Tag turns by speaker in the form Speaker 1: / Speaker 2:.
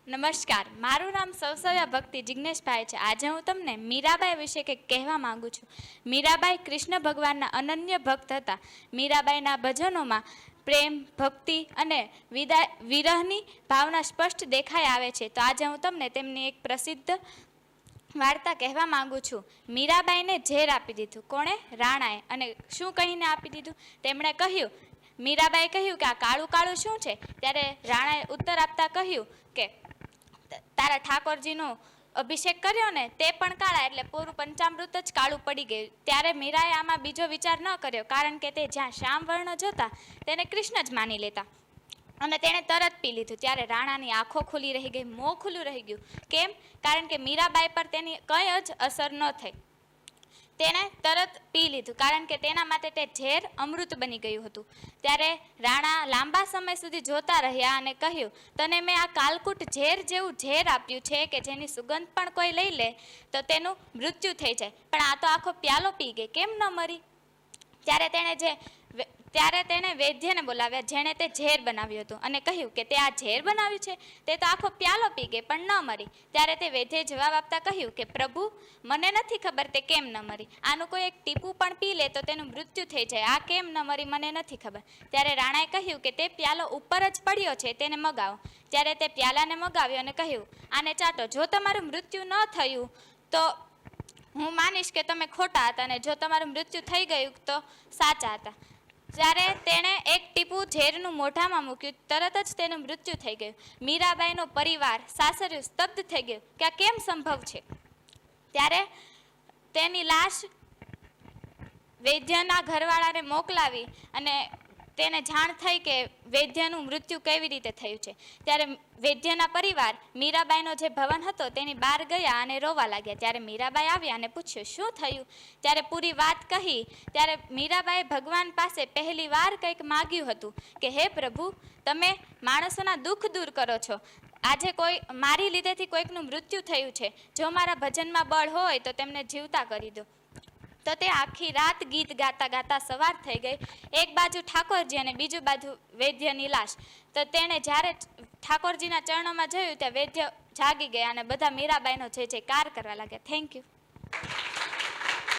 Speaker 1: નમસ્કાર, મારું નામ સૌસવ્યા ભક્તિ જિજ્ઞેશભાઈ છે. આજે હું તમને મીરાબાઈ વિશે કંઈક કહેવા માંગુ છું. મીરાબાઈ કૃષ્ણ ભગવાનના અનન્ય ભક્ત હતા. મીરાબાઈના ભજનોમાં પ્રેમ, ભક્તિ અને વિરહની ભાવના સ્પષ્ટ દેખાઈ આવે છે. તો આજે હું તમને તેમની એક પ્રસિદ્ધ વાર્તા કહેવા માંગુ છું. મીરાબાઈને ઝેર આપી દીધું. કોણે? રાણાએ. અને શું કહીને આપી દીધું? તેમણે કહ્યું, મીરાબાઈએ કહ્યું કે આ કાળું કાળું શું છે? ત્યારે રાણાએ ઉત્તર આપતા કહ્યું કે તારા ઠાકોરજીનો અભિષેક કર્યો ને તે પણ કાળા, એટલે પૂરું પંચામૃત જ કાળું પડી ગયું. ત્યારે મીરાએ આમાં બીજો વિચાર ન કર્યો, કારણ કે તે જ્યાં શ્યામ વર્ણ જોતા તેને કૃષ્ણ જ માની લેતા, અને તેણે તરત પી લીધું. ત્યારે રાણાની આંખો ખુલ્લી રહી ગઈ, મોં ખુલ્લું રહી ગયું. કેમ? કારણ કે મીરાબાઈ પર તેની કંઈ જ અસર ન થઈ. તેણે તરત પી લીધું, કારણ કે તેના માટે તે ઝેર અમૃત બની ગયું હતું. ત્યારે રાણા લાંબા સમય સુધી જોતા રહ્યા અને કહ્યું, તને મેં આ કાલકૂટ ઝેર જેવું ઝેર આપ્યું છે કે જેની સુગંધ પણ કોઈ લઈ લે તો તેનું મૃત્યુ થઈ જાય, પણ આ તો આખો પ્યાલો પી ગઈ, કેમ ન મરી? ત્યારે તેણે વૈદ્યને બોલાવ્યા, જેણે તે ઝેર બનાવ્યું હતું, અને કહ્યું કે તે આ ઝેર બનાવ્યું છે, તે તો આખો પ્યાલો પી ગઈ પણ ન મરી. ત્યારે તે વૈદ્યએ જવાબ આપતા કહ્યું કે પ્રભુ, મને નથી ખબર તે કેમ ન મરી. આનું કોઈ એક ટીપું પણ પી લે તો તેનું મૃત્યુ થઈ જાય, આ કેમ ન મરી મને નથી ખબર. ત્યારે રાણાએ કહ્યું કે તે પ્યાલો ઉપર જ પડ્યો છે, તેને મગાવો. ત્યારે તે પ્યાલાને મગાવ્યો અને કહ્યું, આને ચાટો. જો તમારું મૃત્યુ ન થયું તો હું માનીશ કે તમે ખોટા હતા, અને જો તમારું મૃત્યુ થઈ ગયું તો સાચા હતા. જ્યારે તેણે એક ટીપું ઝેરનું મોઢામાં મૂક્યું, તરત જ તેનું મૃત્યુ થઈ ગયું. મીરાબાઈનો પરિવાર, સાસરિયું સ્તબ્ધ થઈ ગયું કે આ કેમ સંભવ છે. ત્યારે તેની લાશ વૈદ્યના ઘરવાળાને મોકલાવી અને તેને જાણ થઈ કે વૈદ્યનું મૃત્યુ કેવી રીતે થયું છે. ત્યારે વૈદ્યના પરિવાર મીરાબાઈનો જે ભવન હતો તેની બહાર ગયા અને રોવા લાગ્યા. ત્યારે મીરાબાઈ આવ્યા અને પૂછ્યું, શું થયું? ત્યારે પૂરી વાત કહી. ત્યારે મીરાબાઈએ ભગવાન પાસે પહેલી વાર કંઈક માગ્યું હતું કે હે પ્રભુ, તમે માણસોના દુઃખ દૂર કરો છો. આજે કોઈ મારી લીધેથી કોઈકનું મૃત્યુ થયું છે, જો મારા ભજનમાં બળ હોય તો તેમને જીવતા કરી દો. તો તે આખી રાત ગીત ગાતા ગાતા સવાર થઈ ગઈ. એક બાજુ ઠાકોરજી અને બીજું બાજુ વૈદ્યની લાશ. તો તેણે જ્યારે ઠાકોરજીના ચરણોમાં જોયું ત્યાં વૈદ્ય જાગી ગયા અને બધા મીરાબાઈનો જય જયકાર કરવા લાગ્યા. Thank you.